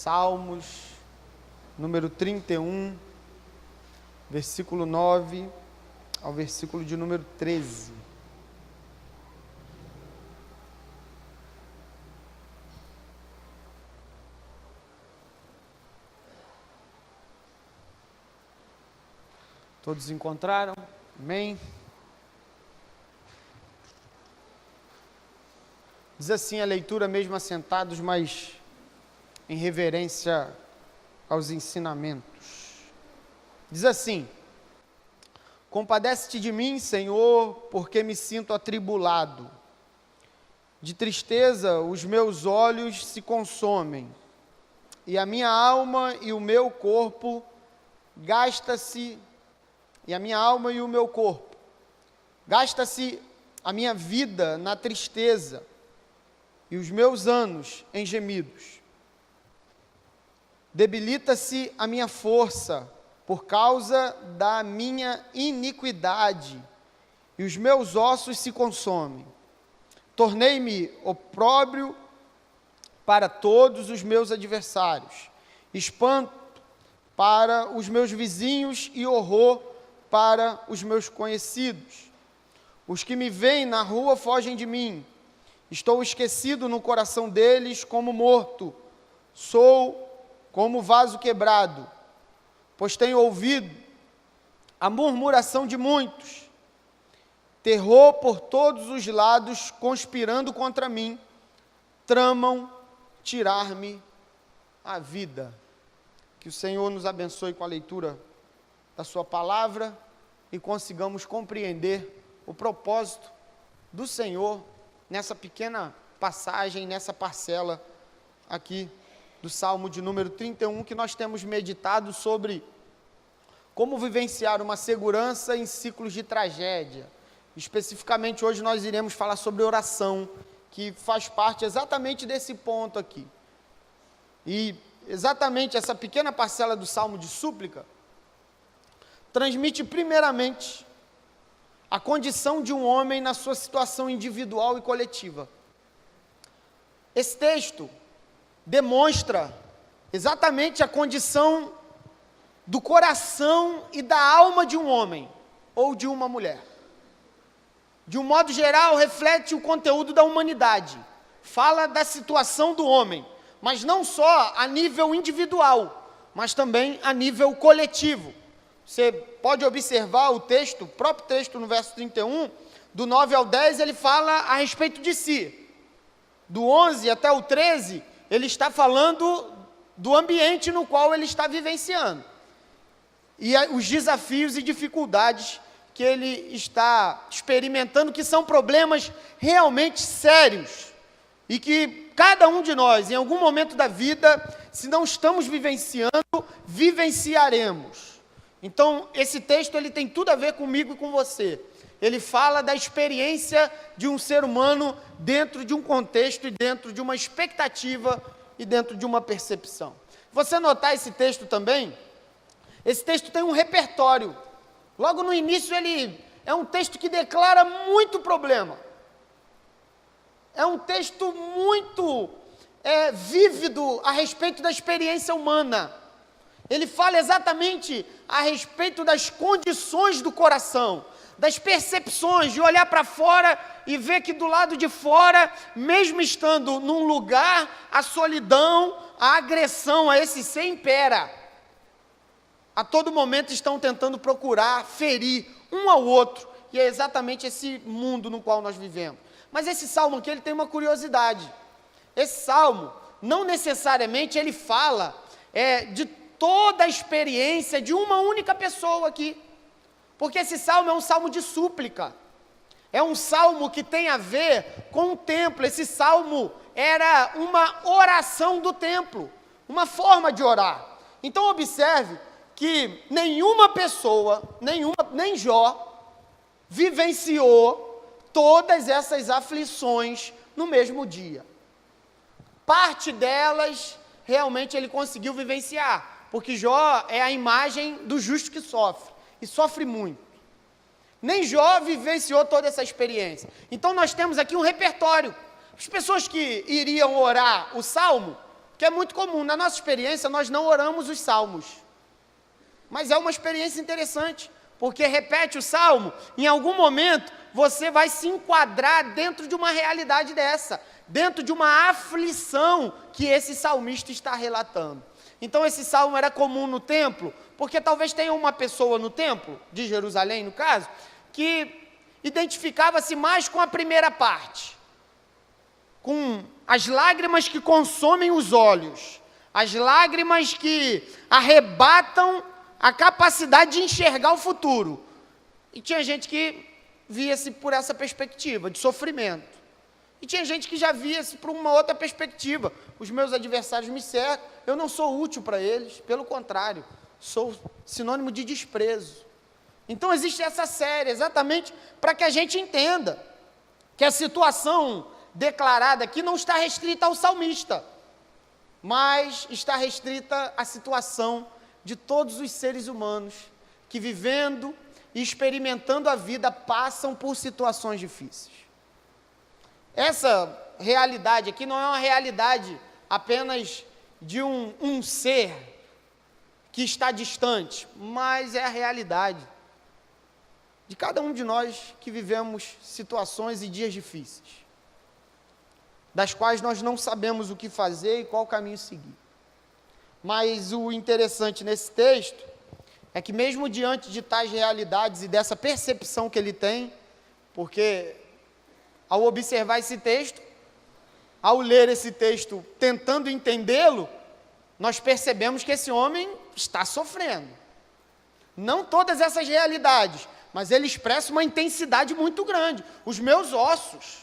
Salmos, número 31, versículo 9 ao versículo de número 13. Todos encontraram? Amém? Diz assim a leitura, mesmo assentados, mas em reverência aos ensinamentos. Diz assim: compadece-te de mim, Senhor, porque me sinto atribulado. De tristeza os meus olhos se consomem, e a minha alma e o meu corpo gasta-se a minha vida na tristeza, e os meus anos em gemidos. Debilita-se a minha força por causa da minha iniquidade, e os meus ossos se consomem. Tornei-me opróbrio para todos os meus adversários, espanto para os meus vizinhos e horror para os meus conhecidos. Os que me veem na rua fogem de mim. Estou esquecido no coração deles como morto. Sou como vaso quebrado, pois tenho ouvido a murmuração de muitos. Terror por todos os lados, conspirando contra mim, tramam tirar-me a vida. Que o Senhor nos abençoe com a leitura da sua palavra e consigamos compreender o propósito do Senhor nessa pequena passagem, nessa parcela aqui do Salmo de número 31, que nós temos meditado sobre como vivenciar uma segurança em ciclos de tragédia. Especificamente hoje nós iremos falar sobre oração, que faz parte exatamente desse ponto aqui. E exatamente essa pequena parcela do Salmo de súplica transmite primeiramente a condição de um homem na sua situação individual e coletiva. Esse texto demonstra exatamente a condição do coração e da alma de um homem ou de uma mulher. De um modo geral, reflete o conteúdo da humanidade. Fala da situação do homem, mas não só a nível individual, mas também a nível coletivo. Você pode observar o texto, o próprio texto no verso 31, do 9 ao 10, ele fala a respeito de si. Do 11 até o 13, ele está falando do ambiente no qual ele está vivenciando. E os desafios e dificuldades que ele está experimentando, que são problemas realmente sérios. E que cada um de nós, em algum momento da vida, se não estamos vivenciando, vivenciaremos. Então, esse texto ele tem tudo a ver comigo e com você. Ele fala da experiência de um ser humano dentro de um contexto e dentro de uma expectativa e dentro de uma percepção. Você notar esse texto também? Esse texto tem um repertório. Logo no início ele é um texto que declara muito problema. É um texto muito vívido a respeito da experiência humana. Ele fala exatamente a respeito das condições do coração, das percepções, de olhar para fora e ver que do lado de fora, mesmo estando num lugar, a solidão, a agressão a esse ser impera. A todo momento estão tentando procurar, ferir um ao outro, e é exatamente esse mundo no qual nós vivemos. Mas esse salmo aqui, ele tem uma curiosidade. Esse salmo, não necessariamente ele fala de toda a experiência de uma única pessoa aqui, porque esse salmo é um salmo de súplica, é um salmo que tem a ver com o templo. Esse salmo era uma oração do templo, uma forma de orar. Então observe que nenhuma pessoa, nem Jó, vivenciou todas essas aflições no mesmo dia. Parte delas realmente ele conseguiu vivenciar, porque Jó é a imagem do justo que sofre, e sofre muito. Nem Jó vivenciou toda essa experiência. Então nós temos aqui um repertório. As pessoas que iriam orar o salmo, que é muito comum. Na nossa experiência, nós não oramos os salmos. Mas é uma experiência interessante, porque repete o salmo, em algum momento você vai se enquadrar dentro de uma realidade dessa, dentro de uma aflição que esse salmista está relatando. Então esse salmo era comum no templo, porque talvez tenha uma pessoa no templo, de Jerusalém no caso, que identificava-se mais com a primeira parte, com as lágrimas que consomem os olhos, as lágrimas que arrebatam a capacidade de enxergar o futuro. E tinha gente que via-se por essa perspectiva, de sofrimento. E tinha gente que já via-se por uma outra perspectiva. Os meus adversários me cercam, eu não sou útil para eles, pelo contrário, sou sinônimo de desprezo. Então existe essa série, exatamente para que a gente entenda que a situação declarada aqui não está restrita ao salmista, mas está restrita à situação de todos os seres humanos que, vivendo e experimentando a vida, passam por situações difíceis. Essa realidade aqui não é uma realidade apenas de um ser que está distante, mas é a realidade de cada um de nós que vivemos situações e dias difíceis, das quais nós não sabemos o que fazer e qual caminho seguir. Mas o interessante nesse texto é que mesmo diante de tais realidades e dessa percepção que ele tem, porque ao observar esse texto, ao ler esse texto, tentando entendê-lo, nós percebemos que esse homem está sofrendo. Não todas essas realidades, mas ele expressa uma intensidade muito grande. Os meus ossos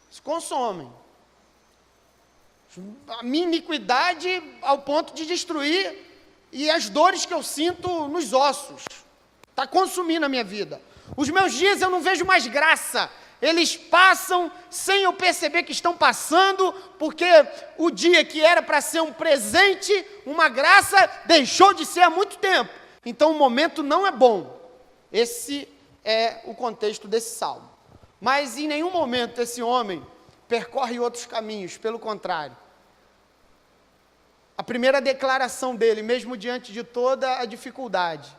se consomem. A minha iniquidade ao ponto de destruir, e as dores que eu sinto nos ossos, está consumindo a minha vida. Os meus dias eu não vejo mais graça, eles passam sem eu perceber que estão passando, porque o dia que era para ser um presente, uma graça, deixou de ser há muito tempo. Então o momento não é bom. Esse é o contexto desse salmo. Mas em nenhum momento esse homem percorre outros caminhos, pelo contrário. A primeira declaração dele, mesmo diante de toda a dificuldade,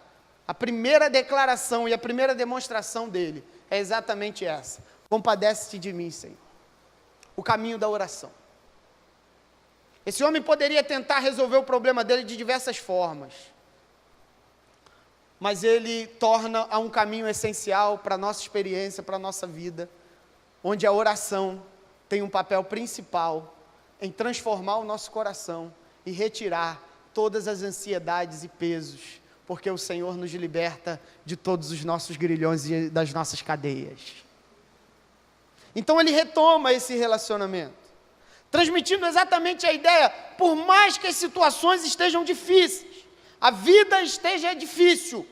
a primeira declaração e a primeira demonstração dele é exatamente essa: compadece-te de mim, Senhor. O caminho da oração. Esse homem poderia tentar resolver o problema dele de diversas formas, mas ele torna a um caminho essencial para a nossa experiência, para a nossa vida, onde a oração tem um papel principal em transformar o nosso coração e retirar todas as ansiedades e pesos, porque o Senhor nos liberta de todos os nossos grilhões e das nossas cadeias. Então ele retoma esse relacionamento, transmitindo exatamente a ideia: por mais que as situações estejam difíceis, a vida esteja difícil,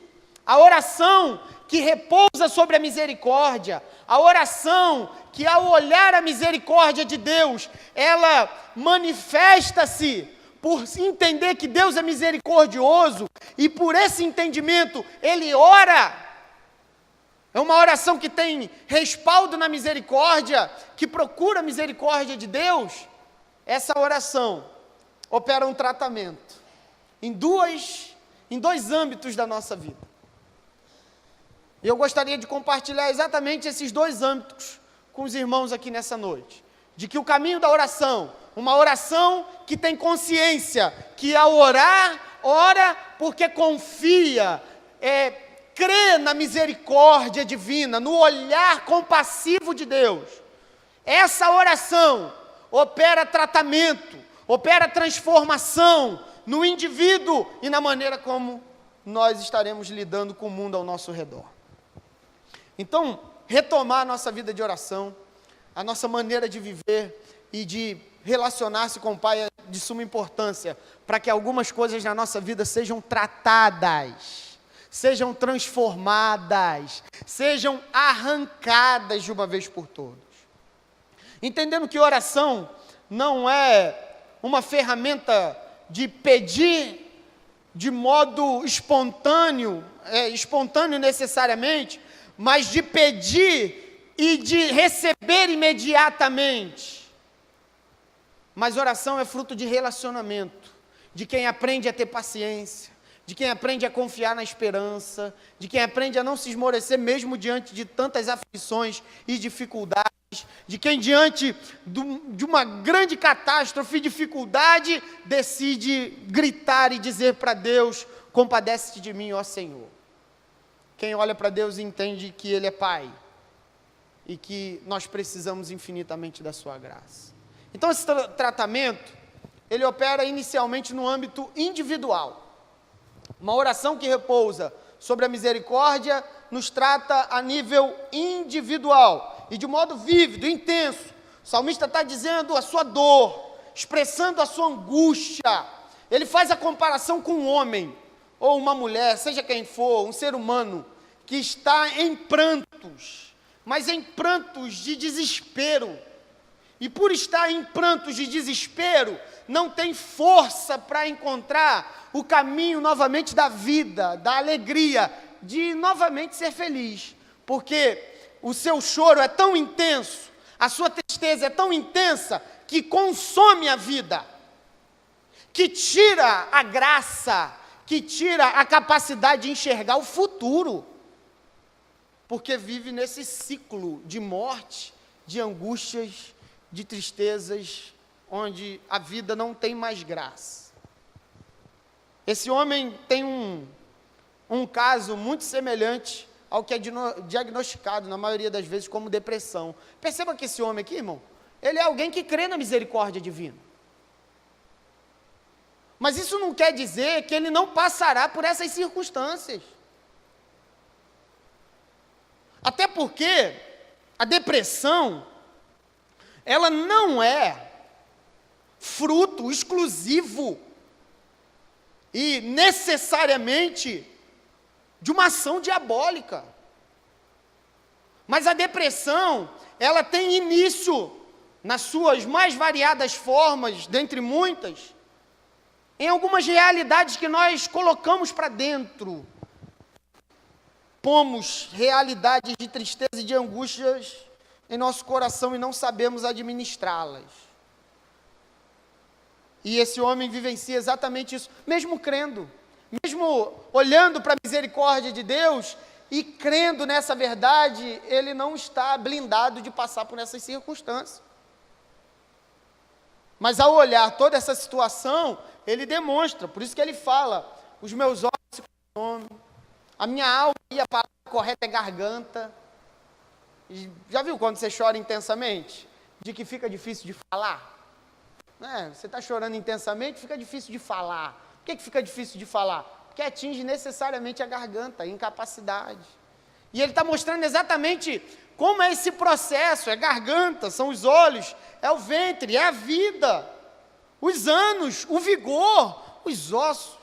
a oração que repousa sobre a misericórdia, a oração que, ao olhar a misericórdia de Deus, ela manifesta-se por entender que Deus é misericordioso, e por esse entendimento ele ora. É uma oração que tem respaldo na misericórdia, que procura a misericórdia de Deus. Essa oração opera um tratamento em dois âmbitos da nossa vida. E eu gostaria de compartilhar exatamente esses dois âmbitos com os irmãos aqui nessa noite. De que o caminho da oração, uma oração que tem consciência, que ao orar, ora porque confia, crê na misericórdia divina, no olhar compassivo de Deus. Essa oração opera tratamento, opera transformação no indivíduo e na maneira como nós estaremos lidando com o mundo ao nosso redor. Então, retomar a nossa vida de oração, a nossa maneira de viver e de relacionar-se com o Pai é de suma importância, para que algumas coisas na nossa vida sejam tratadas, sejam transformadas, sejam arrancadas de uma vez por todas. Entendendo que oração não é uma ferramenta de pedir de modo espontâneo necessariamente, mas de pedir e de receber imediatamente. Mas oração é fruto de relacionamento, de quem aprende a ter paciência, de quem aprende a confiar na esperança, de quem aprende a não se esmorecer mesmo diante de tantas aflições e dificuldades, de quem diante de uma grande catástrofe e dificuldade decide gritar e dizer para Deus: compadece-te de mim, ó Senhor. Quem olha para Deus entende que Ele é Pai e que nós precisamos infinitamente da sua graça. Então esse tratamento, ele opera inicialmente no âmbito individual. Uma oração que repousa sobre a misericórdia nos trata a nível individual e de modo vívido, intenso. O salmista está dizendo a sua dor, expressando a sua angústia. Ele faz a comparação com um homem ou uma mulher, seja quem for, um ser humano, que está em prantos, mas em prantos de desespero. E por estar em prantos de desespero, não tem força para encontrar o caminho novamente da vida, da alegria, de novamente ser feliz. Porque o seu choro é tão intenso, a sua tristeza é tão intensa, que consome a vida, que tira a graça, que tira a capacidade de enxergar o futuro. Porque vive nesse ciclo de morte, de angústias, de tristezas, onde a vida não tem mais graça. Esse homem tem um caso muito semelhante ao que é diagnosticado, na maioria das vezes, como depressão. Perceba que esse homem aqui, irmão, ele é alguém que crê na misericórdia divina. Mas isso não quer dizer que ele não passará por essas circunstâncias. Até porque a depressão, ela não é fruto exclusivo e necessariamente de uma ação diabólica. Mas a depressão, ela tem início, nas suas mais variadas formas, dentre muitas, em algumas realidades que nós colocamos para dentro. Pomos realidades de tristeza e de angústias em nosso coração e não sabemos administrá-las. E esse homem vivencia exatamente isso, mesmo crendo, mesmo olhando para a misericórdia de Deus e crendo nessa verdade, ele não está blindado de passar por essas circunstâncias. Mas ao olhar toda essa situação, ele demonstra, por isso que ele fala: os meus olhos se consomem, a minha alma, e a palavra correta é garganta. Já viu quando você chora intensamente? De que fica difícil de falar? Você está chorando intensamente, fica difícil de falar. Por que fica difícil de falar? Porque atinge necessariamente a garganta, a incapacidade. E ele está mostrando exatamente como é esse processo. É garganta, são os olhos, é o ventre, é a vida, os anos, o vigor, os ossos.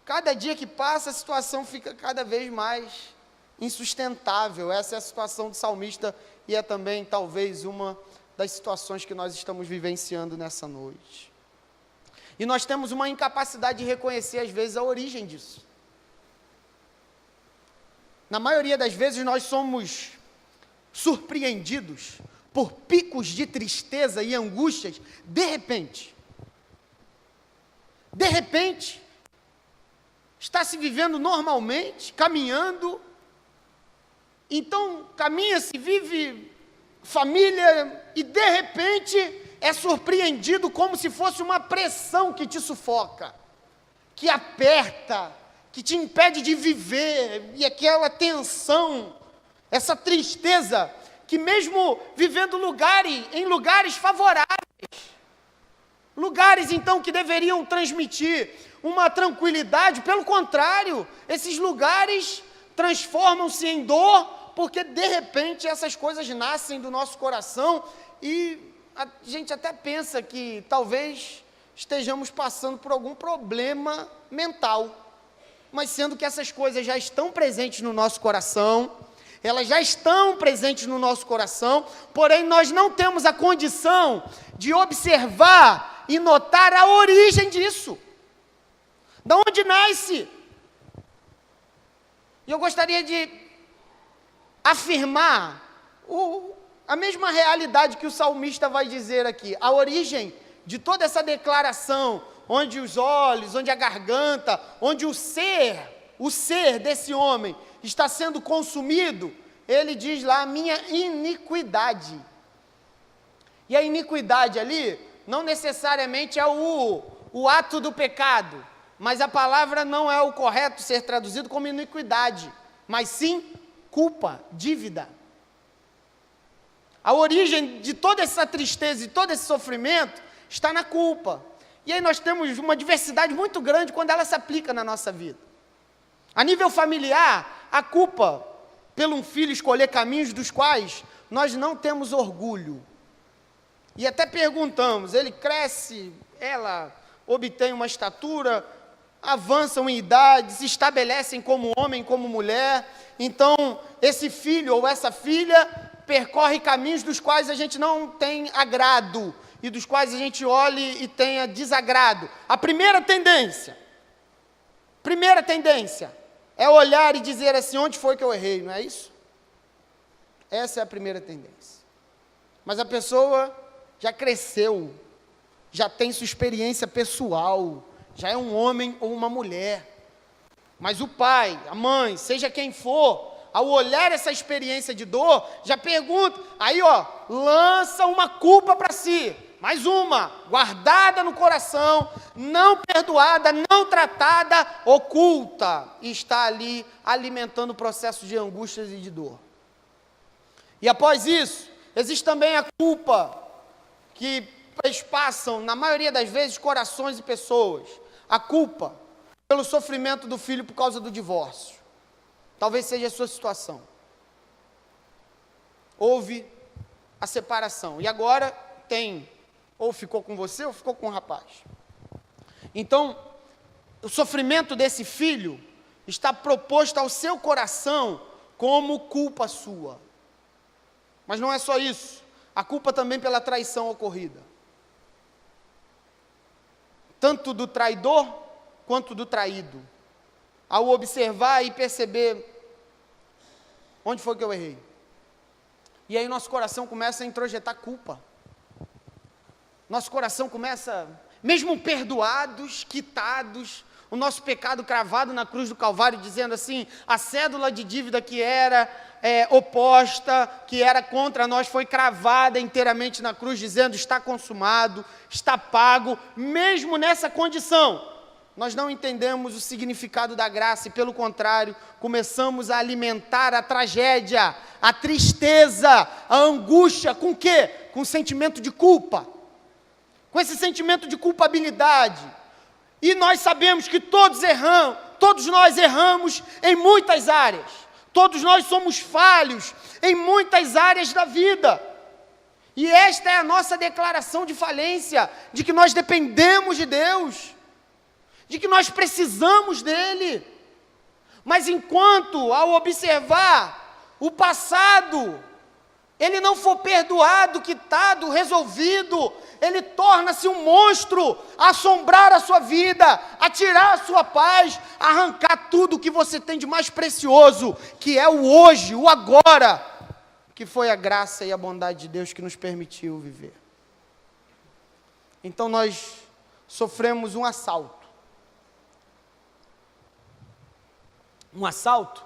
Cada dia que passa, a situação fica cada vez mais insustentável. Essa é a situação do salmista e é também, talvez, uma das situações que nós estamos vivenciando nessa noite. E nós temos uma incapacidade de reconhecer, às vezes, a origem disso. Na maioria das vezes, nós somos surpreendidos por picos de tristeza e angústias de repente. De repente, está se vivendo normalmente, caminhando. Então, caminha-se, vive família, e de repente é surpreendido como se fosse uma pressão que te sufoca, que aperta, que te impede de viver, e aquela tensão, essa tristeza, que mesmo vivendo em lugares favoráveis, lugares então que deveriam transmitir uma tranquilidade, pelo contrário, esses lugares transformam-se em dor, porque de repente essas coisas nascem do nosso coração e a gente até pensa que talvez estejamos passando por algum problema mental, mas sendo que essas coisas já estão presentes no nosso coração, elas já estão presentes no nosso coração, porém nós não temos a condição de observar e notar a origem disso. Da onde nasce? E eu gostaria de afirmar a mesma realidade que o salmista vai dizer aqui. A origem de toda essa declaração, onde os olhos, onde a garganta, onde o ser desse homem está sendo consumido, ele diz lá, a minha iniquidade. E a iniquidade ali, não necessariamente é o ato do pecado, mas a palavra não é o correto ser traduzido como iniquidade, mas sim culpa, dívida. A origem de toda essa tristeza e todo esse sofrimento está na culpa. E aí nós temos uma diversidade muito grande quando ela se aplica na nossa vida. A nível familiar, a culpa pelo um filho escolher caminhos dos quais nós não temos orgulho. E até perguntamos, ele cresce, ela obtém uma estatura, avançam em idade, se estabelecem como homem, como mulher. Então, esse filho ou essa filha percorre caminhos dos quais a gente não tem agrado e dos quais a gente olhe e tenha desagrado. A primeira tendência é olhar e dizer assim, onde foi que eu errei, não é isso? Essa é a primeira tendência. Mas a pessoa já cresceu, já tem sua experiência pessoal, já é um homem ou uma mulher. Mas o pai, a mãe, seja quem for, ao olhar essa experiência de dor, já pergunta, aí lança uma culpa para si, mais uma, guardada no coração, não perdoada, não tratada, oculta, e está ali alimentando processos de angústias e de dor. E após isso, existe também a culpa, que passam, na maioria das vezes, corações e pessoas, a culpa pelo sofrimento do filho por causa do divórcio. Talvez seja a sua situação. Houve a separação. E agora ou ficou com você, ou ficou com o rapaz. Então, o sofrimento desse filho está proposto ao seu coração como culpa sua. Mas não é só isso. A culpa também pela traição ocorrida. Tanto do traidor, quanto do traído. Ao observar e perceber onde foi que eu errei. E aí nosso coração começa a introjetar culpa. Nosso coração começa, mesmo perdoados, quitados, o nosso pecado cravado na cruz do Calvário, dizendo assim, a cédula de dívida que era oposta, que era contra nós, foi cravada inteiramente na cruz, dizendo, está consumado, está pago. Mesmo nessa condição, nós não entendemos o significado da graça e, pelo contrário, começamos a alimentar a tragédia, a tristeza, a angústia, com o quê? Com o sentimento de culpa, com esse sentimento de culpabilidade. E nós sabemos que todos nós erramos em muitas áreas, todos nós somos falhos em muitas áreas da vida. E esta é a nossa declaração de falência, de que nós dependemos de Deus, de que nós precisamos dEle. Mas enquanto, ao observar o passado, ele não for perdoado, quitado, resolvido, ele torna-se um monstro, a assombrar a sua vida, a tirar a sua paz, a arrancar tudo o que você tem de mais precioso, que é o hoje, o agora, que foi a graça e a bondade de Deus que nos permitiu viver. Então nós sofremos um assalto. Um assalto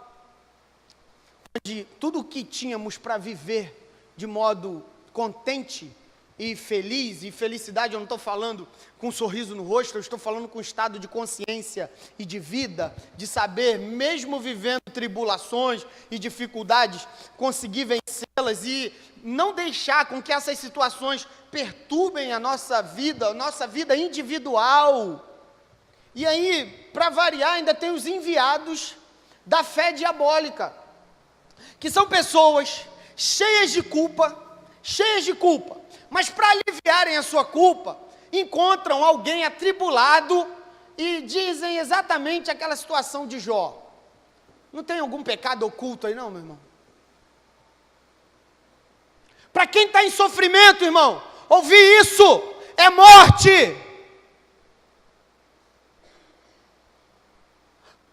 onde tudo o que tínhamos para viver de modo contente e feliz, e felicidade eu não estou falando com um sorriso no rosto, eu estou falando com um estado de consciência e de vida, de saber, mesmo vivendo tribulações e dificuldades, conseguir vencê-las e não deixar com que essas situações perturbem a nossa vida individual. E aí, para variar, ainda tem os enviados da fé diabólica, que são pessoas cheias de culpa, mas para aliviarem a sua culpa, encontram alguém atribulado e dizem exatamente aquela situação de Jó. Não tem algum pecado oculto aí não, meu irmão? Para quem está em sofrimento, irmão, ouvir isso é morte.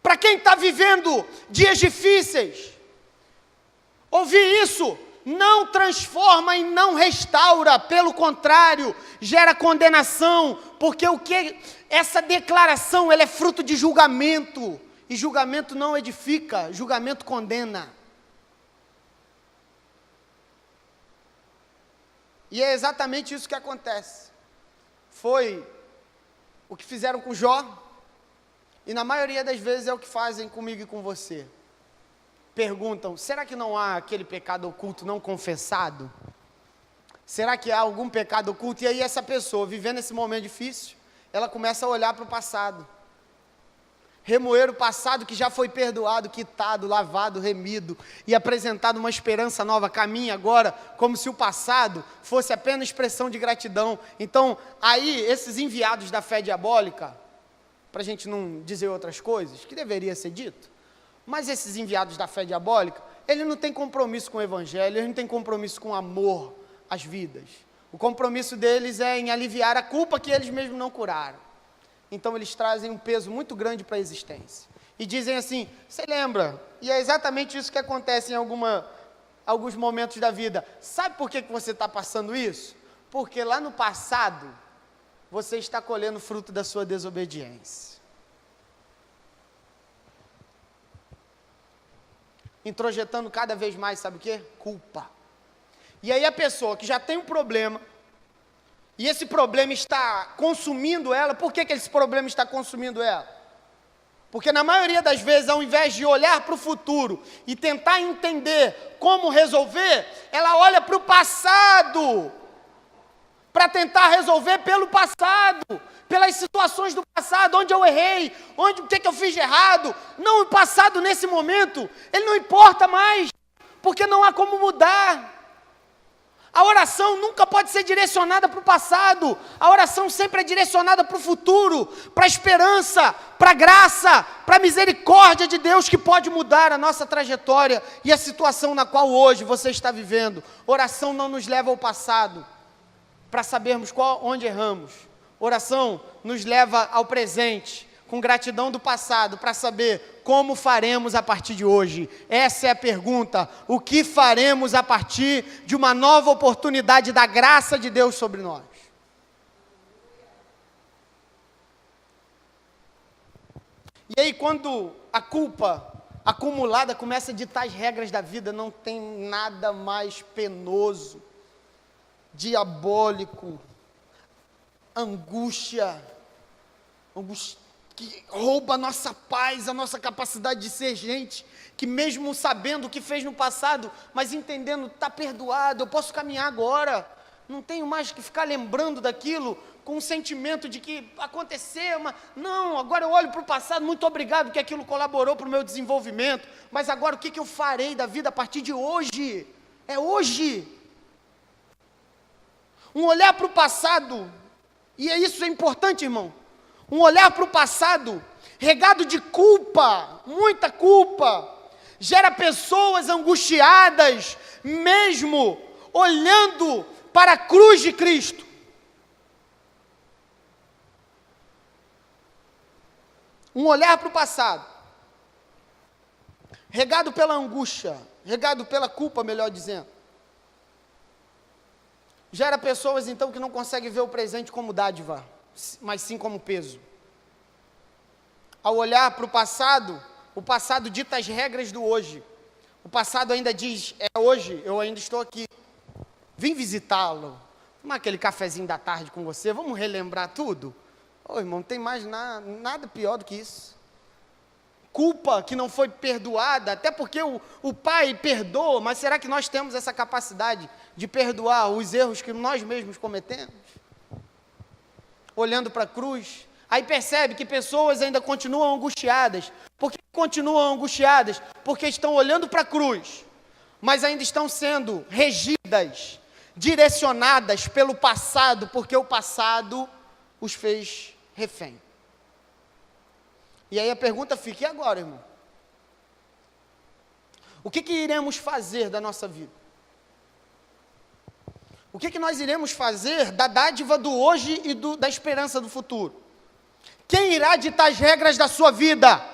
Para quem está vivendo dias difíceis, ouvir isso não transforma e não restaura, pelo contrário, gera condenação, porque essa declaração, ela é fruto de julgamento, e julgamento não edifica, julgamento condena. E é exatamente isso que acontece. Foi o que fizeram com Jó, e na maioria das vezes é o que fazem comigo e com você. Perguntam, será que não há aquele pecado oculto não confessado? Será que há algum pecado oculto? E aí essa pessoa, vivendo esse momento difícil, ela começa a olhar para o passado. Remoer o passado que já foi perdoado, quitado, lavado, remido, e apresentado uma esperança nova, caminha agora, como se o passado fosse apenas expressão de gratidão. Então, aí, esses enviados da fé diabólica, para a gente não dizer outras coisas, que deveria ser dito, mas esses enviados da fé diabólica, ele não tem compromisso com o evangelho, ele não tem compromisso com amor às vidas. O compromisso deles é em aliviar a culpa que eles mesmos não curaram. Então eles trazem um peso muito grande para a existência. E dizem assim, você lembra? E é exatamente isso que acontece em alguns momentos da vida. Sabe por que você está passando isso? Porque lá no passado, você está colhendo fruto da sua desobediência. Introjetando cada vez mais, sabe o quê? Culpa. E aí a pessoa que já tem um problema, e esse problema está consumindo ela, por que esse problema está consumindo ela? Porque na maioria das vezes, ao invés de olhar para o futuro e tentar entender como resolver, ela olha para o passado, para tentar resolver pelo passado, pelas situações do passado, onde eu errei, o que eu fiz de errado. Não, o passado nesse momento, ele não importa mais, porque não há como mudar. A oração nunca pode ser direcionada para o passado, a oração sempre é direcionada para o futuro, para a esperança, para a graça, para a misericórdia de Deus que pode mudar a nossa trajetória e a situação na qual hoje você está vivendo. Oração não nos leva ao passado, para sabermos onde erramos. Oração nos leva ao presente, com gratidão do passado, para saber como faremos a partir de hoje. Essa é a pergunta, o que faremos a partir de uma nova oportunidade da graça de Deus sobre nós? E aí quando a culpa acumulada começa a ditar as regras da vida, não tem nada mais penoso, diabólico, angústia que rouba a nossa paz, a nossa capacidade de ser gente, que mesmo sabendo o que fez no passado, mas entendendo, está perdoado, eu posso caminhar agora, não tenho mais que ficar lembrando daquilo, com um sentimento de que aconteceu, mas não, agora eu olho para o passado, muito obrigado que aquilo colaborou para o meu desenvolvimento, mas agora o que eu farei da vida a partir de hoje? É hoje. Um olhar para o passado, e isso é importante, irmão, um olhar para o passado, regado de culpa, muita culpa, gera pessoas angustiadas, mesmo olhando para a cruz de Cristo. Um olhar para o passado, regado pela angústia, regado pela culpa, melhor dizendo, gera pessoas então que não conseguem ver o presente como dádiva, mas sim como peso. Ao olhar para o passado dita as regras do hoje. O passado ainda diz, é hoje, eu ainda estou aqui. Vim visitá-lo, tomar aquele cafezinho da tarde com você, vamos relembrar tudo? Ô irmão, não tem mais nada pior do que isso. Culpa que não foi perdoada, até porque o Pai perdoa, mas será que nós temos essa capacidade de perdoar os erros que nós mesmos cometemos? Olhando para a cruz, aí percebe que pessoas ainda continuam angustiadas. Por que continuam angustiadas? Porque estão olhando para a cruz, mas ainda estão sendo regidas, direcionadas pelo passado, porque o passado os fez refém. E aí a pergunta fica, e agora, irmão? O que iremos fazer da nossa vida? O que nós iremos fazer da dádiva do hoje e da esperança do futuro? Quem irá ditar as regras da sua vida?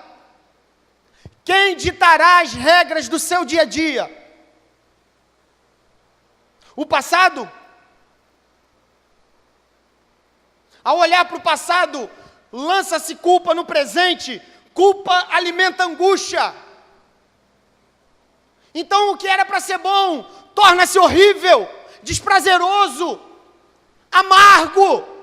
Quem ditará as regras do seu dia a dia? O passado, ao olhar para o passado, lança-se culpa no presente, culpa alimenta angústia. Então o que era para ser bom, torna-se horrível, desprazeroso, amargo.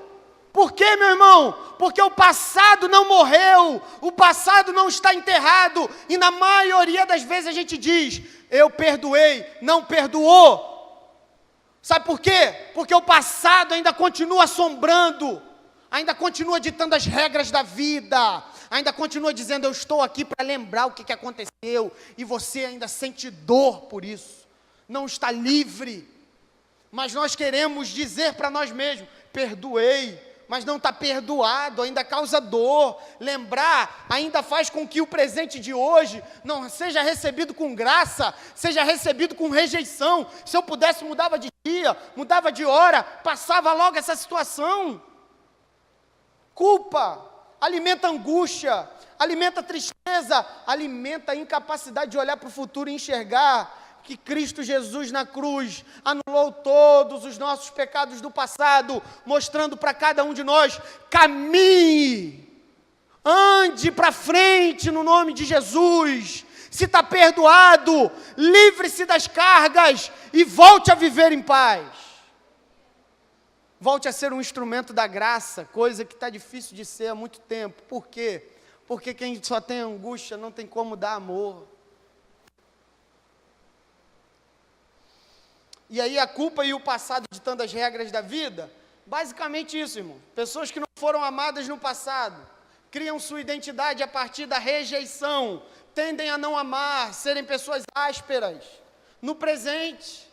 Por quê, meu irmão? Porque o passado não morreu, o passado não está enterrado, e na maioria das vezes a gente diz, eu perdoei, não perdoou. Sabe por quê? Porque o passado ainda continua assombrando, ainda continua ditando as regras da vida, ainda continua dizendo, eu estou aqui para lembrar o que aconteceu, e você ainda sente dor por isso, não está livre. Mas nós queremos dizer para nós mesmos, perdoei, mas não está perdoado, ainda causa dor. Lembrar ainda faz com que o presente de hoje não seja recebido com graça, seja recebido com rejeição. Se eu pudesse, mudava de dia, mudava de hora, passava logo essa situação. Culpa alimenta angústia, alimenta tristeza, alimenta a incapacidade de olhar para o futuro e enxergar que Cristo Jesus na cruz anulou todos os nossos pecados do passado, mostrando para cada um de nós, caminhe, ande para frente no nome de Jesus, se está perdoado, livre-se das cargas e volte a viver em paz. Volte a ser um instrumento da graça, coisa que está difícil de ser há muito tempo. Por quê? Porque quem só tem angústia não tem como dar amor. E aí a culpa e o passado ditando as regras da vida, basicamente isso, irmão. Pessoas que não foram amadas no passado, criam sua identidade a partir da rejeição, tendem a não amar, serem pessoas ásperas. No presente,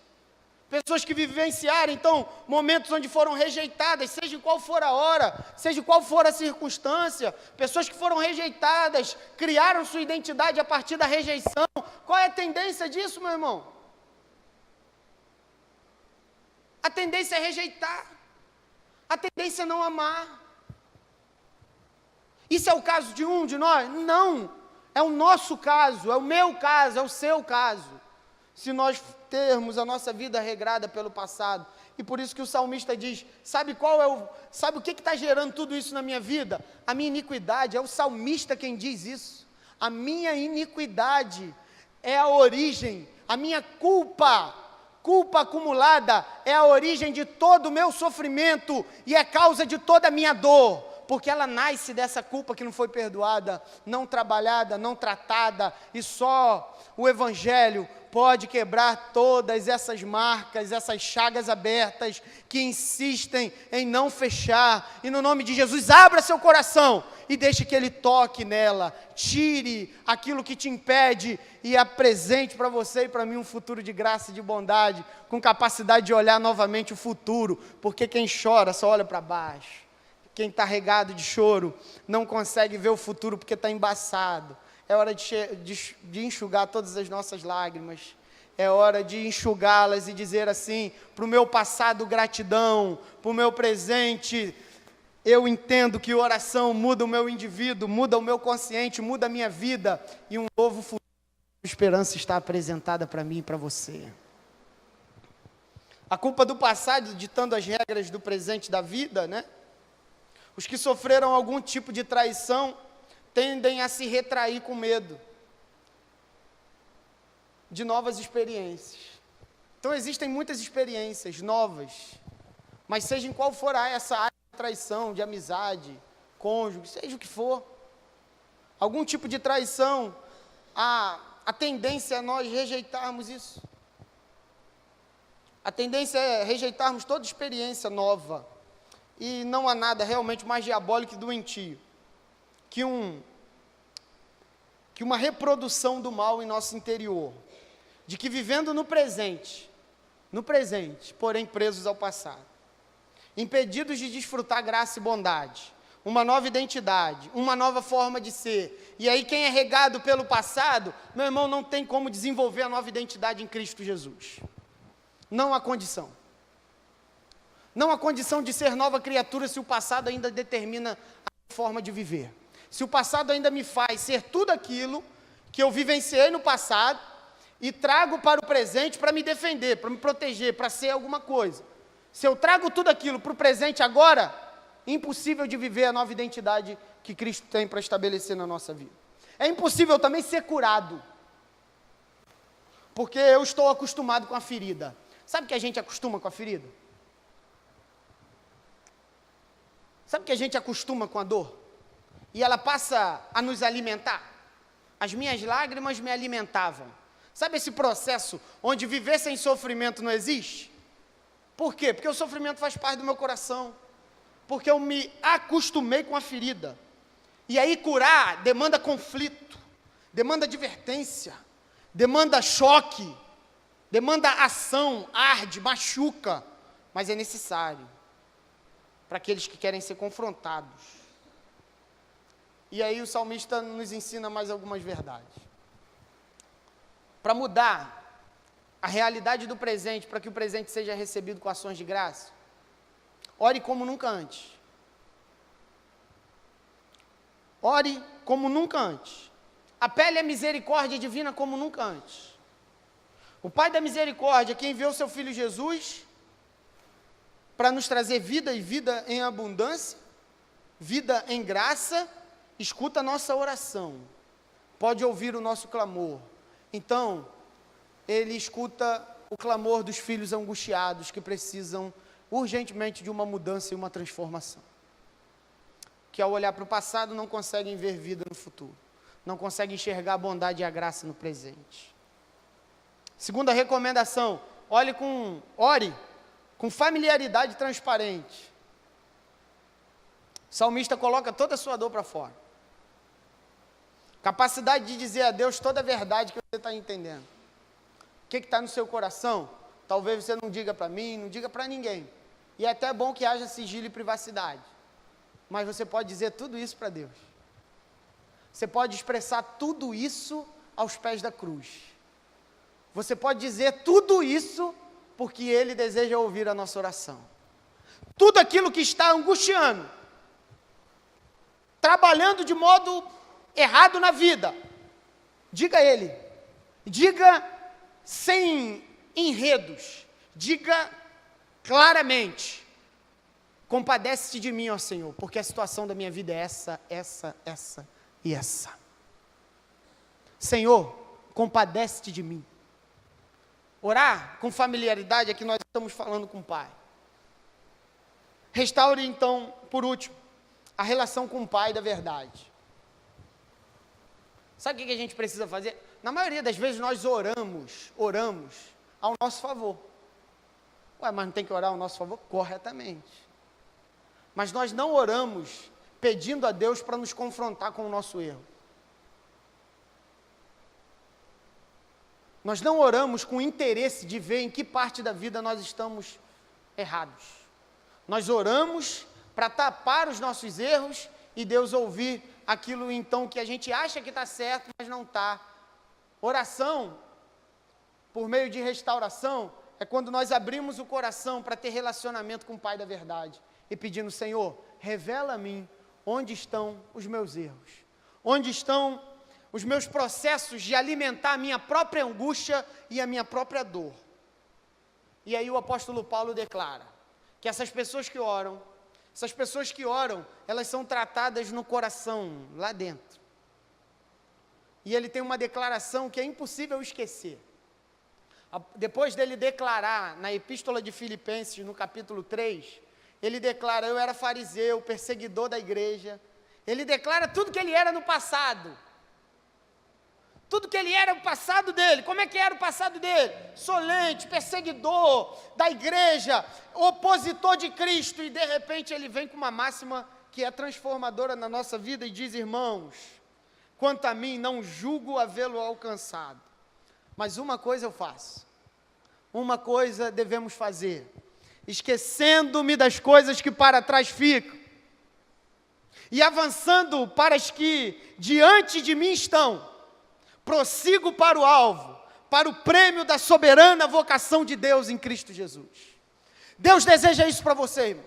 pessoas que vivenciaram, então, momentos onde foram rejeitadas, seja qual for a hora, seja qual for a circunstância, pessoas que foram rejeitadas, criaram sua identidade a partir da rejeição. Qual é a tendência disso, meu irmão? A tendência é rejeitar, a tendência é não amar. Isso é o caso de um de nós? Não, é o nosso caso, é o meu caso, é o seu caso. Se nós termos a nossa vida regrada pelo passado, e por isso que o salmista diz, sabe o que está gerando tudo isso na minha vida? A minha iniquidade, é o salmista quem diz isso. A minha iniquidade é a origem, a minha culpa acumulada é a origem de todo o meu sofrimento e é causa de toda a minha dor, porque ela nasce dessa culpa que não foi perdoada, não trabalhada, não tratada, e só o Evangelho pode quebrar todas essas marcas, essas chagas abertas que insistem em não fechar. E no nome de Jesus, abra seu coração e deixe que Ele toque nela, tire aquilo que te impede e apresente para você e para mim um futuro de graça e de bondade, com capacidade de olhar novamente o futuro, porque quem chora só olha para baixo. Quem está regado de choro não consegue ver o futuro porque está embaçado. É hora de enxugar todas as nossas lágrimas. É hora de enxugá-las e dizer assim, para o meu passado gratidão, para o meu presente, eu entendo que oração muda o meu indivíduo, muda o meu consciente, muda a minha vida, e um novo futuro, a esperança está apresentada para mim e para você. A culpa do passado ditando as regras do presente da vida, né? Os que sofreram algum tipo de traição tendem a se retrair com medo de novas experiências. Então existem muitas experiências novas, mas seja em qual for essa área de traição, de amizade, cônjuge, seja o que for, algum tipo de traição, a tendência é nós rejeitarmos isso. A tendência é rejeitarmos toda experiência nova. E não há nada realmente mais diabólico e doentio que uma reprodução do mal em nosso interior, de que vivendo no presente, porém presos ao passado, impedidos de desfrutar graça e bondade, uma nova identidade, uma nova forma de ser. E aí quem é regado pelo passado, meu irmão, não tem como desenvolver a nova identidade em Cristo Jesus. Não há condição. Não há condição de ser nova criatura se o passado ainda determina a forma de viver. Se o passado ainda me faz ser tudo aquilo que eu vivenciei no passado, e trago para o presente para me defender, para me proteger, para ser alguma coisa. Se eu trago tudo aquilo para o presente agora, impossível de viver a nova identidade que Cristo tem para estabelecer na nossa vida. É impossível também ser curado, porque eu estou acostumado com a ferida. Sabe que a gente acostuma com a ferida? Sabe que a gente acostuma com a dor? E ela passa a nos alimentar? As minhas lágrimas me alimentavam. Sabe esse processo onde viver sem sofrimento não existe? Por quê? Porque o sofrimento faz parte do meu coração. Porque eu me acostumei com a ferida. E aí curar demanda conflito, demanda advertência, demanda choque, demanda ação, arde, machuca, mas é necessário para aqueles que querem ser confrontados. E aí o salmista nos ensina mais algumas verdades. Para mudar a realidade do presente, para que o presente seja recebido com ações de graça, ore como nunca antes. Ore como nunca antes. Apele à misericórdia divina como nunca antes. O Pai da misericórdia, que enviou seu Filho Jesus para nos trazer vida e vida em abundância, vida em graça, escuta a nossa oração, pode ouvir o nosso clamor. Então, Ele escuta o clamor dos filhos angustiados que precisam urgentemente de uma mudança e uma transformação. Que ao olhar para o passado não conseguem ver vida no futuro, não conseguem enxergar a bondade e a graça no presente. Segunda recomendação, ore com familiaridade transparente. O salmista coloca toda a sua dor para fora. Capacidade de dizer a Deus toda a verdade que você está entendendo. O que está no seu coração? Talvez você não diga para mim, não diga para ninguém. E é até bom que haja sigilo e privacidade. Mas você pode dizer tudo isso para Deus. Você pode expressar tudo isso aos pés da cruz. Você pode dizer tudo isso porque Ele deseja ouvir a nossa oração. Tudo aquilo que está angustiando, trabalhando de modo errado na vida, diga a Ele. Diga sem enredos. Diga claramente. Compadece-te de mim, ó Senhor, porque a situação da minha vida é essa e essa. Senhor, compadece-te de mim. Orar com familiaridade é que nós estamos falando com o Pai. Restaure então, por último, a relação com o Pai da verdade. Sabe o que a gente precisa fazer? Na maioria das vezes nós oramos ao nosso favor. Ué, mas não tem que orar ao nosso favor? Corretamente. Mas nós não oramos pedindo a Deus para nos confrontar com o nosso erro. Nós não oramos com interesse de ver em que parte da vida nós estamos errados. Nós oramos para tapar os nossos erros e Deus ouvir aquilo então que a gente acha que está certo, mas não está. Oração, por meio de restauração, é quando nós abrimos o coração para ter relacionamento com o Pai da verdade. E pedindo, Senhor, revela a mim onde estão os meus erros, onde estão os meus processos de alimentar a minha própria angústia e a minha própria dor. E aí o apóstolo Paulo declara que essas pessoas que oram, elas são tratadas no coração, lá dentro. E ele tem uma declaração que é impossível esquecer. Depois dele declarar na epístola de Filipenses, no capítulo 3, ele declara, eu era fariseu, perseguidor da igreja. Ele declara tudo que ele era no passado. Tudo que ele era o passado dele. Como é que era o passado dele? Solente, perseguidor da igreja, opositor de Cristo. E de repente ele vem com uma máxima que é transformadora na nossa vida e diz, irmãos, quanto a mim não julgo havê-lo alcançado. Mas uma coisa eu faço. Uma coisa devemos fazer. Esquecendo-me das coisas que para trás ficam, e avançando para as que diante de mim estão, prossigo para o alvo, para o prêmio da soberana vocação de Deus em Cristo Jesus. Deus deseja isso para você, irmão.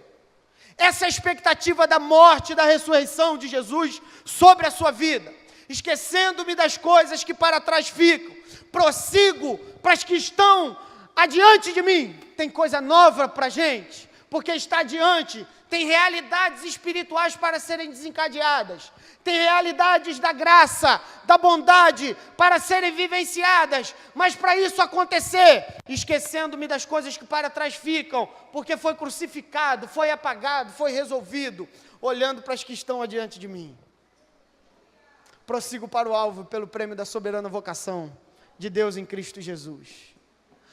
Essa é a expectativa da morte e da ressurreição de Jesus sobre a sua vida. Esquecendo-me das coisas que para trás ficam, prossigo para as que estão adiante de mim. Tem coisa nova para a gente, porque está adiante. Tem realidades espirituais para serem desencadeadas. Tem realidades da graça, da bondade para serem vivenciadas. Mas para isso acontecer, esquecendo-me das coisas que para trás ficam, porque foi crucificado, foi apagado, foi resolvido, olhando para as que estão adiante de mim. Prossigo para o alvo pelo prêmio da soberana vocação de Deus em Cristo Jesus.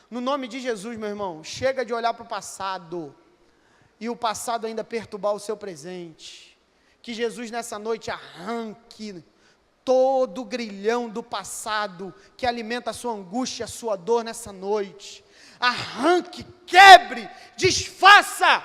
No nome de Jesus, meu irmão, chega de olhar para o passado e o passado ainda perturbar o seu presente. Que Jesus nessa noite arranque todo o grilhão do passado que alimenta a sua angústia, a sua dor nessa noite. Arranque, quebre, desfaça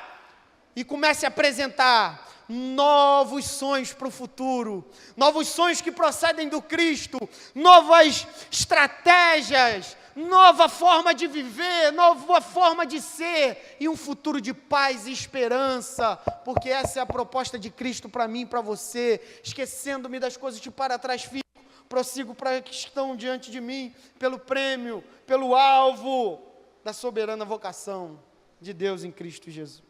e comece a apresentar novos sonhos para o futuro, novos sonhos que procedem do Cristo, novas estratégias, nova forma de viver, nova forma de ser, e um futuro de paz e esperança, porque essa é a proposta de Cristo para mim e para você. Esquecendo-me das coisas que para trás fico, prossigo para que estão diante de mim, pelo prêmio, pelo alvo da soberana vocação de Deus em Cristo Jesus.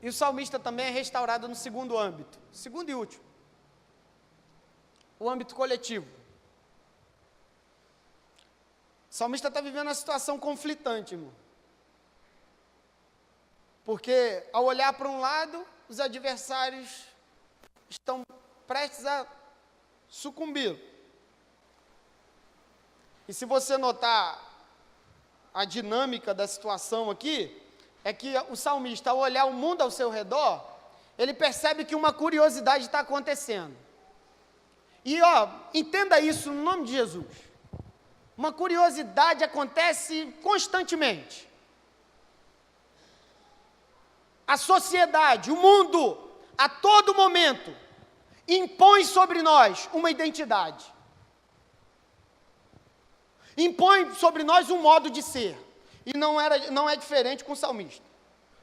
E o salmista também é restaurado no segundo âmbito, segundo e último, o âmbito coletivo. O salmista está vivendo uma situação conflitante, irmão. Porque ao olhar para um lado, os adversários estão prestes a sucumbir. E se você notar a dinâmica da situação aqui, é que o salmista, ao olhar o mundo ao seu redor, ele percebe que uma curiosidade está acontecendo. E entenda isso no nome de Jesus. Uma curiosidade acontece constantemente. A sociedade, o mundo, a todo momento, impõe sobre nós uma identidade. Impõe sobre nós um modo de ser. E não é diferente com o salmista.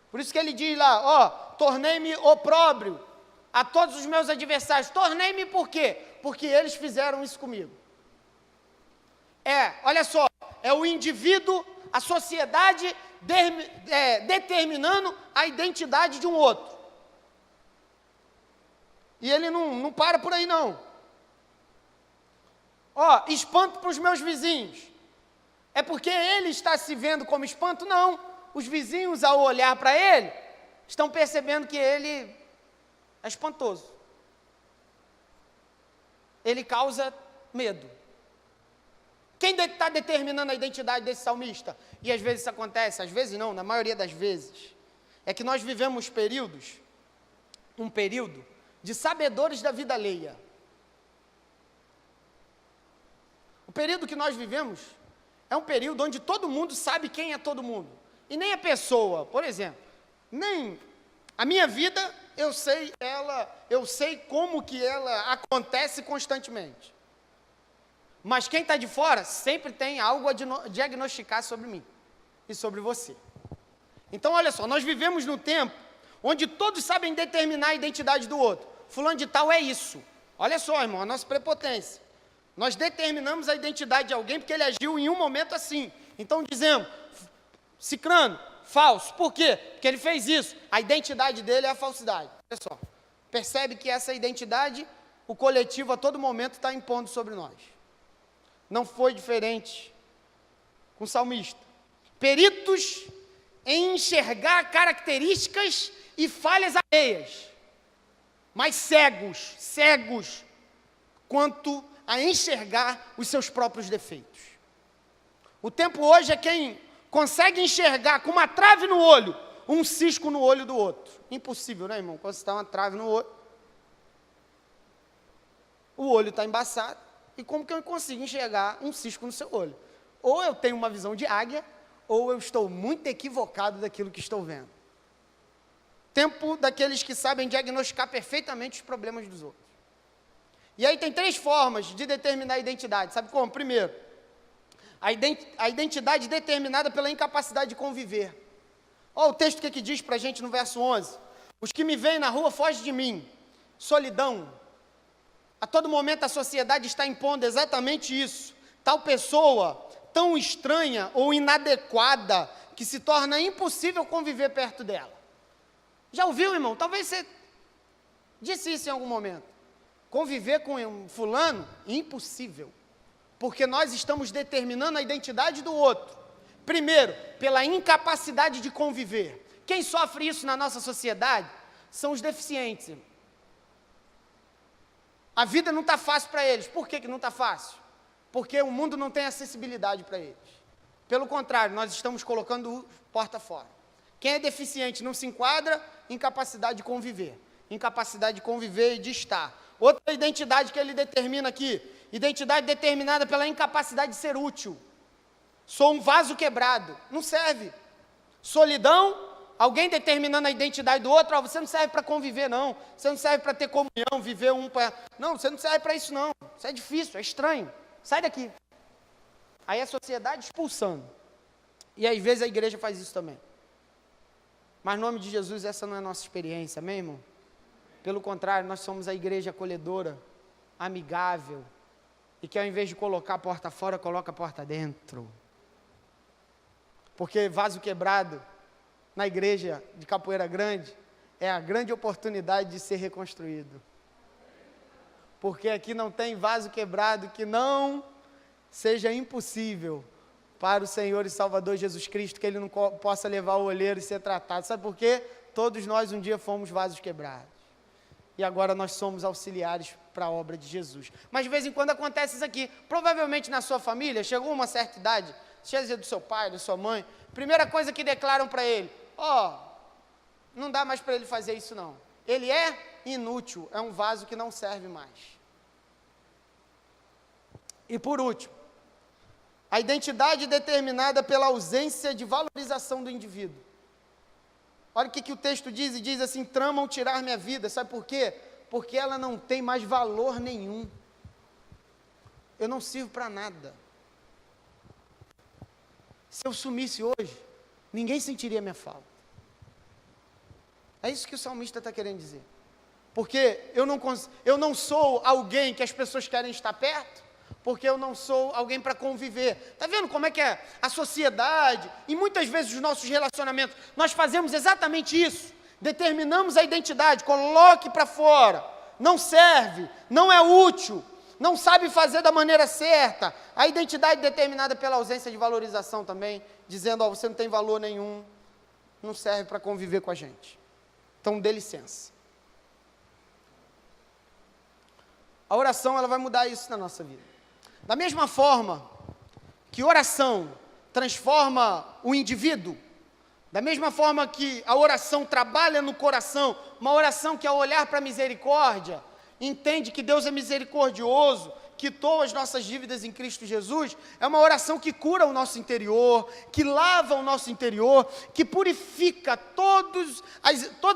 Por isso que ele diz lá, tornei-me opróbrio a todos os meus adversários. Tornei-me por quê? Porque eles fizeram isso comigo. Olha só, é o indivíduo, a sociedade determinando a identidade de um outro. E ele não para por aí não. Espanto para os meus vizinhos. É porque ele está se vendo como espanto? Não. Os vizinhos, ao olhar para ele, estão percebendo que ele é espantoso. Ele causa medo. Quem está determinando a identidade desse salmista? E às vezes isso acontece, às vezes não, na maioria das vezes, é que nós vivemos um período de sabedores da vida alheia. O período que nós vivemos é um período onde todo mundo sabe quem é todo mundo. E nem a pessoa, por exemplo, nem a minha vida, eu sei como que ela acontece constantemente. Mas quem está de fora sempre tem algo a diagnosticar sobre mim e sobre você. Então, olha só, nós vivemos num tempo onde todos sabem determinar a identidade do outro. Fulano de tal é isso. Olha só, irmão, a nossa prepotência. Nós determinamos a identidade de alguém porque ele agiu em um momento assim. Então dizemos, cicrano, falso. Por quê? Porque ele fez isso. A identidade dele é a falsidade. Olha só. Percebe que essa identidade, o coletivo a todo momento está impondo sobre nós. Não foi diferente com o salmista. Peritos em enxergar características e falhas alheias. Mas cegos quanto a enxergar os seus próprios defeitos. O tempo hoje é quem consegue enxergar com uma trave no olho, um cisco no olho do outro. Impossível, né, irmão? Quando você está uma trave no olho, o olho está embaçado, e como que eu consigo enxergar um cisco no seu olho? Ou eu tenho uma visão de águia, ou eu estou muito equivocado daquilo que estou vendo. Tempo daqueles que sabem diagnosticar perfeitamente os problemas dos outros. E aí tem 3 formas de determinar a identidade. Sabe como? Primeiro, a identidade determinada pela incapacidade de conviver. Olha o texto que diz para a gente no verso 11. Os que me veem na rua fogem de mim. Solidão. A todo momento a sociedade está impondo exatamente isso. Tal pessoa tão estranha ou inadequada que se torna impossível conviver perto dela. Já ouviu, irmão? Talvez você disse isso em algum momento. Conviver com um fulano, impossível. Porque nós estamos determinando a identidade do outro. Primeiro, pela incapacidade de conviver. Quem sofre isso na nossa sociedade são os deficientes, irmão. A vida não está fácil para eles. Por que não está fácil? Porque o mundo não tem acessibilidade para eles. Pelo contrário, nós estamos colocando o porta fora. Quem é deficiente não se enquadra, incapacidade de conviver. Incapacidade de conviver e de estar. Outra identidade que ele determina aqui, identidade determinada pela incapacidade de ser útil. Sou um vaso quebrado, não serve. Solidão, alguém determinando a identidade do outro, você não serve para conviver não, você não serve para ter comunhão, viver um para... Não, você não serve para isso não, isso é difícil, é estranho, sai daqui. Aí a sociedade expulsando. E às vezes a igreja faz isso também. Mas, em nome de Jesus, essa não é a nossa experiência, amém, irmão? Pelo contrário, nós somos a igreja acolhedora, amigável, e que ao invés de colocar a porta fora, coloca a porta dentro. Porque vaso quebrado, na igreja de Capoeira Grande, é a grande oportunidade de ser reconstruído. Porque aqui não tem vaso quebrado que não seja impossível para o Senhor e Salvador Jesus Cristo, que Ele não possa levar o olheiro e ser tratado. Sabe por quê? Todos nós um dia fomos vasos quebrados. E agora nós somos auxiliares para a obra de Jesus. Mas de vez em quando acontece isso aqui. Provavelmente na sua família, chegou uma certa idade, seja do seu pai, da sua mãe, primeira coisa que declaram para ele, não dá mais para ele fazer isso não. Ele é inútil, é um vaso que não serve mais. E por último, a identidade determinada pela ausência de valorização do indivíduo. Olha o que o texto diz, e diz assim, tramam tirar minha vida, sabe por quê? Porque ela não tem mais valor nenhum. Eu não sirvo para nada. Se eu sumisse hoje, ninguém sentiria minha falta. É isso que o salmista está querendo dizer. Porque eu não sou alguém que as pessoas querem estar perto, porque eu não sou alguém para conviver. Está vendo como é que é a sociedade, e muitas vezes os nossos relacionamentos, nós fazemos exatamente isso, determinamos a identidade, coloque para fora, não serve, não é útil, não sabe fazer da maneira certa, a identidade determinada pela ausência de valorização também, dizendo, você não tem valor nenhum, não serve para conviver com a gente. Então, dê licença. A oração, ela vai mudar isso na nossa vida. Da mesma forma que oração transforma o indivíduo, da mesma forma que a oração trabalha no coração, uma oração que ao olhar para a misericórdia, entende que Deus é misericordioso, quitou as nossas dívidas em Cristo Jesus, é uma oração que cura o nosso interior, que lava o nosso interior, que purifica todas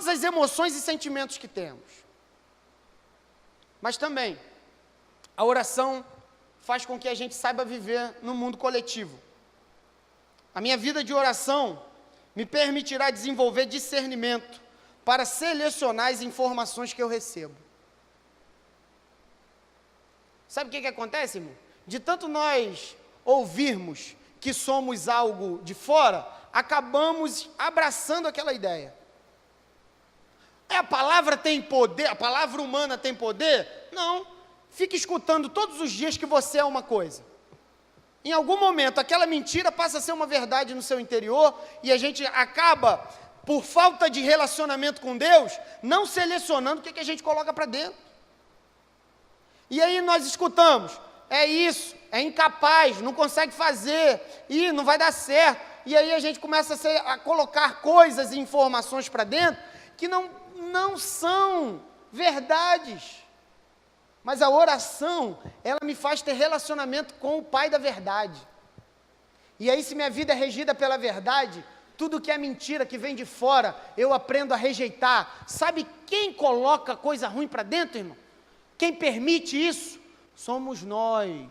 as emoções e sentimentos que temos. Mas também, a oração faz com que a gente saiba viver no mundo coletivo. A minha vida de oração me permitirá desenvolver discernimento para selecionar as informações que eu recebo. Sabe o que acontece, irmão? De tanto nós ouvirmos que somos algo de fora, acabamos abraçando aquela ideia. A palavra tem poder, a palavra humana tem poder? Não. Fique escutando todos os dias que você é uma coisa. Em algum momento, aquela mentira passa a ser uma verdade no seu interior e a gente acaba, por falta de relacionamento com Deus, não selecionando o que a gente coloca para dentro. E aí nós escutamos, é isso, é incapaz, não consegue fazer, e não vai dar certo. E aí a gente começa a colocar coisas e informações para dentro que não são verdades. Mas a oração, ela me faz ter relacionamento com o Pai da verdade. E aí, se minha vida é regida pela verdade, tudo que é mentira, que vem de fora, eu aprendo a rejeitar. Sabe quem coloca coisa ruim para dentro, irmão? Quem permite isso? Somos nós.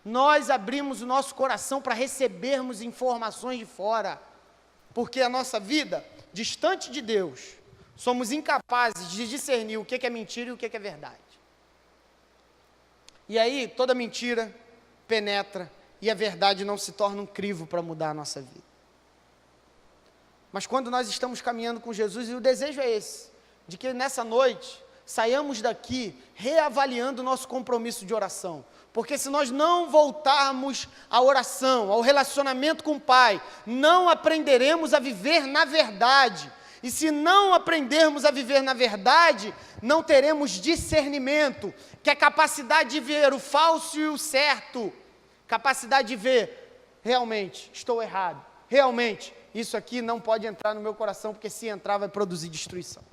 Nós abrimos o nosso coração para recebermos informações de fora. Porque a nossa vida, distante de Deus, somos incapazes de discernir o que é mentira e o que é verdade. E aí toda mentira penetra e a verdade não se torna um crivo para mudar a nossa vida. Mas quando nós estamos caminhando com Jesus, e o desejo é esse, de que nessa noite saiamos daqui reavaliando o nosso compromisso de oração. Porque se nós não voltarmos à oração, ao relacionamento com o Pai, não aprenderemos a viver na verdade. E se não aprendermos a viver na verdade, não teremos discernimento, que é a capacidade de ver o falso e o certo. Capacidade de ver, realmente, estou errado. Realmente, isso aqui não pode entrar no meu coração, porque se entrar vai produzir destruição.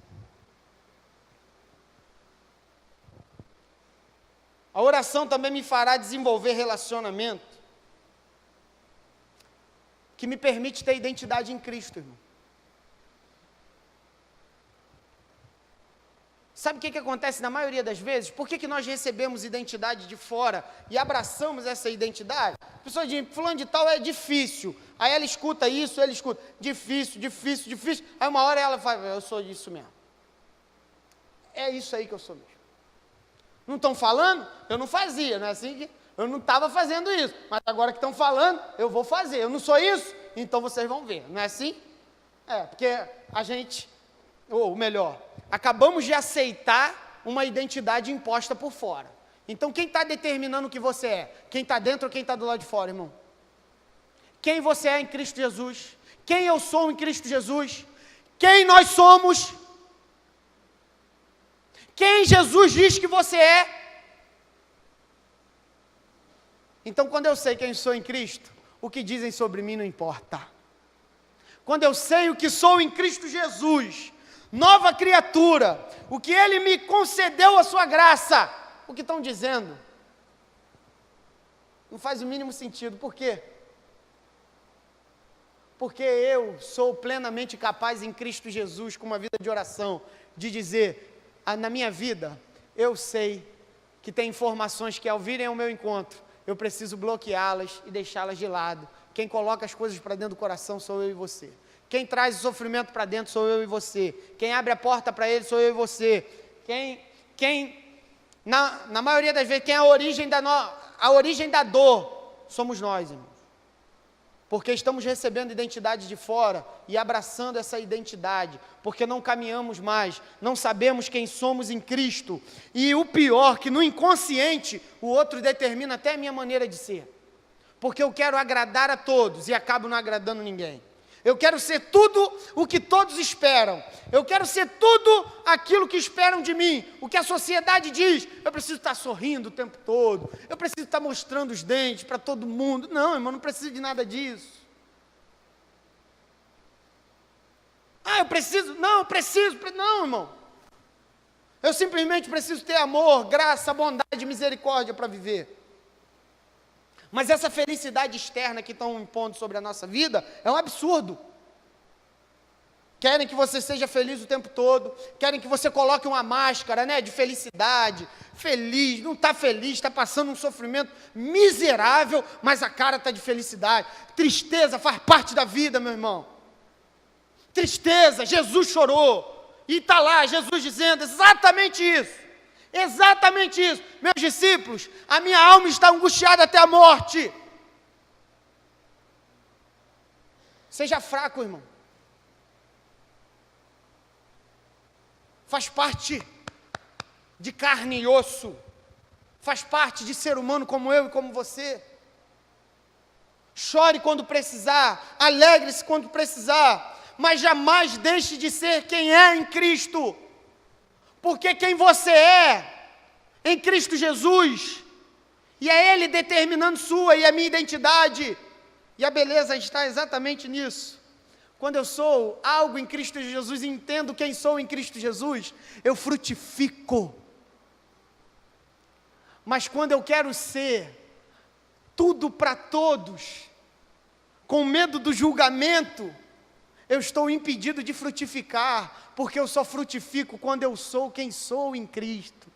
A oração também me fará desenvolver relacionamento que me permite ter identidade em Cristo, irmão. Sabe o que acontece na maioria das vezes? Por que nós recebemos identidade de fora e abraçamos essa identidade? A pessoa diz, fulano de tal é difícil. Aí ela escuta isso, ele escuta, difícil, difícil, difícil. Aí uma hora ela fala, eu sou isso mesmo. É isso aí que eu sou mesmo. Não estão falando? Eu não fazia, não é assim que eu não estava fazendo isso. Mas agora que estão falando, eu vou fazer. Eu não sou isso? Então vocês vão ver, não é assim? Porque a gente, ou melhor, acabamos de aceitar uma identidade imposta por fora. Então quem está determinando o que você é? Quem está dentro ou quem está do lado de fora, irmão? Quem você é em Cristo Jesus? Quem eu sou em Cristo Jesus? Quem nós somos? Quem Jesus diz que você é? Então, quando eu sei quem sou em Cristo, o que dizem sobre mim não importa. Quando eu sei o que sou em Cristo Jesus, nova criatura, o que Ele me concedeu a sua graça, o que estão dizendo, não faz o mínimo sentido. Por quê? Porque eu sou plenamente capaz em Cristo Jesus, com uma vida de oração, de dizer, na minha vida, eu sei que tem informações que ao virem ao meu encontro, eu preciso bloqueá-las e deixá-las de lado. Quem coloca as coisas para dentro do coração sou eu e você. Quem traz o sofrimento para dentro sou eu e você. Quem abre a porta para ele sou eu e você. Na maioria das vezes, quem é a origem da dor somos nós, irmãos. Porque estamos recebendo identidade de fora e abraçando essa identidade, porque não caminhamos mais, não sabemos quem somos em Cristo. E o pior, que no inconsciente, o outro determina até a minha maneira de ser. Porque eu quero agradar a todos e acabo não agradando ninguém. Eu quero ser tudo o que todos esperam. Eu quero ser tudo aquilo que esperam de mim. O que a sociedade diz. Eu preciso estar sorrindo o tempo todo. Eu preciso estar mostrando os dentes para todo mundo. Não, irmão, não preciso de nada disso. Eu preciso. Não, eu preciso. Não, irmão. Eu simplesmente preciso ter amor, graça, bondade e misericórdia para viver. Mas essa felicidade externa que estão impondo sobre a nossa vida é um absurdo. Querem que você seja feliz o tempo todo, querem que você coloque uma máscara, de felicidade, feliz, não está feliz, está passando um sofrimento miserável, mas a cara está de felicidade. Tristeza faz parte da vida, meu irmão. Tristeza, Jesus chorou, e está lá Jesus dizendo exatamente isso. Exatamente isso. Meus discípulos, a minha alma está angustiada até a morte. Seja fraco, irmão. Faz parte de carne e osso. Faz parte de ser humano como eu e como você. Chore quando precisar, alegre-se quando precisar, mas jamais deixe de ser quem é em Cristo. Porque quem você é em Cristo Jesus, e é Ele determinando sua e a minha identidade, e a beleza está exatamente nisso. Quando eu sou algo em Cristo Jesus e entendo quem sou em Cristo Jesus, eu frutifico. Mas quando eu quero ser tudo para todos, com medo do julgamento, eu estou impedido de frutificar, porque eu só frutifico quando eu sou quem sou em Cristo.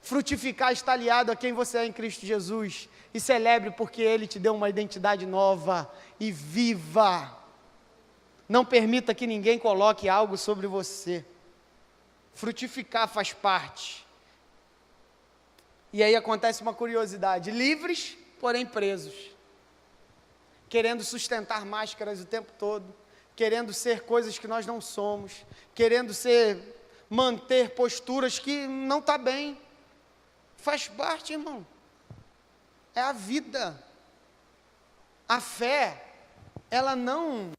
Frutificar está aliado a quem você é em Cristo Jesus. E celebre porque Ele te deu uma identidade nova e viva. Não permita que ninguém coloque algo sobre você. Frutificar faz parte. E aí acontece uma curiosidade: livres, porém presos, querendo sustentar máscaras o tempo todo, querendo ser coisas que nós não somos, querendo manter posturas que não está bem. Faz parte, irmão. É a vida. A fé, ela não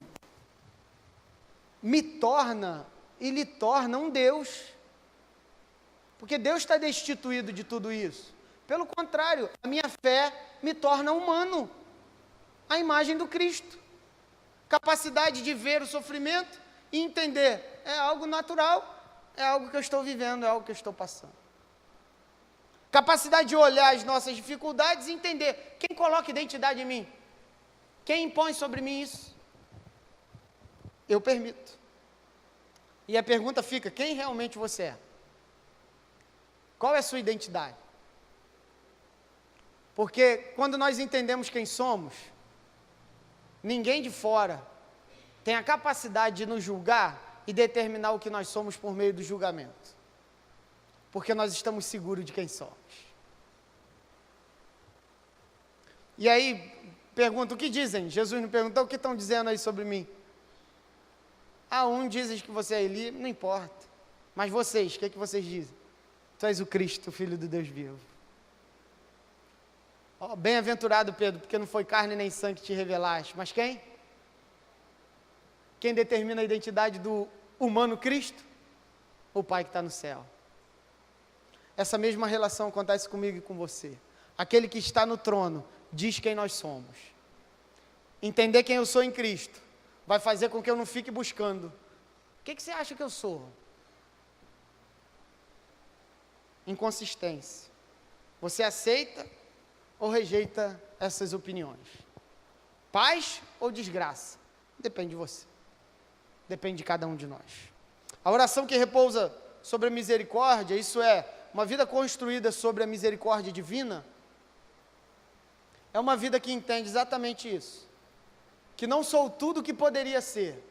me torna e lhe torna um Deus, porque Deus está destituído de tudo isso. Pelo contrário, a minha fé me torna humano, a imagem do Cristo. Capacidade de ver o sofrimento e entender, é algo natural, é algo que eu estou vivendo, é algo que eu estou passando. Capacidade de olhar as nossas dificuldades e entender, quem coloca identidade em mim? Quem impõe sobre mim isso? Eu permito. E a pergunta fica, quem realmente você é? Qual é a sua identidade? Porque quando nós entendemos quem somos, ninguém de fora tem a capacidade de nos julgar e determinar o que nós somos por meio do julgamento. Porque nós estamos seguros de quem somos. E aí, pergunta, o que dizem? Jesus não perguntou, o que estão dizendo aí sobre mim? Um dizem que você é Eli, não importa. Mas vocês, o que vocês dizem? Tu és o Cristo, o Filho do Deus vivo. Bem-aventurado Pedro, porque não foi carne nem sangue que te revelaste, mas quem? Quem determina a identidade do humano Cristo? O Pai que está no céu. Essa mesma relação acontece comigo e com você. Aquele que está no trono diz quem nós somos. Entender quem eu sou em Cristo vai fazer com que eu não fique buscando. O que você acha que eu sou? Inconsistência. Você aceita ou rejeita essas opiniões? Paz ou desgraça? Depende de você. Depende de cada um de nós. A oração que repousa sobre a misericórdia, isso é, uma vida construída sobre a misericórdia divina, é uma vida que entende exatamente isso. Que não sou tudo o que poderia ser,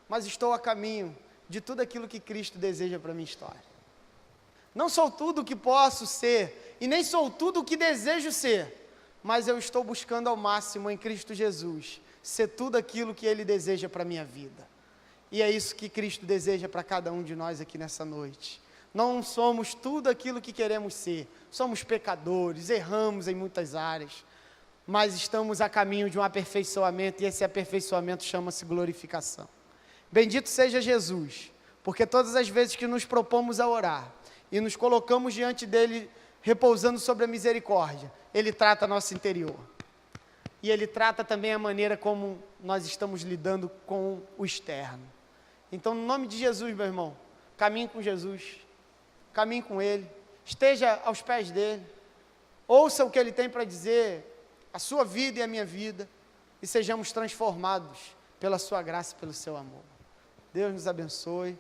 mas estou a caminho de tudo aquilo que Cristo deseja para a minha história. Não sou tudo o que posso ser, e nem sou tudo o que desejo ser, mas eu estou buscando ao máximo em Cristo Jesus, ser tudo aquilo que Ele deseja para a minha vida. E é isso que Cristo deseja para cada um de nós aqui nessa noite. Não somos tudo aquilo que queremos ser, somos pecadores, erramos em muitas áreas, mas estamos a caminho de um aperfeiçoamento, e esse aperfeiçoamento chama-se glorificação. Bendito seja Jesus, porque todas as vezes que nos propomos a orar, e nos colocamos diante dEle, repousando sobre a misericórdia, Ele trata nosso interior, e Ele trata também a maneira como nós estamos lidando com o externo. Então, no nome de Jesus, meu irmão, caminhe com Jesus, caminhe com Ele, esteja aos pés dEle, ouça o que Ele tem para dizer, a sua vida e a minha vida, e sejamos transformados pela sua graça e pelo seu amor. Deus nos abençoe.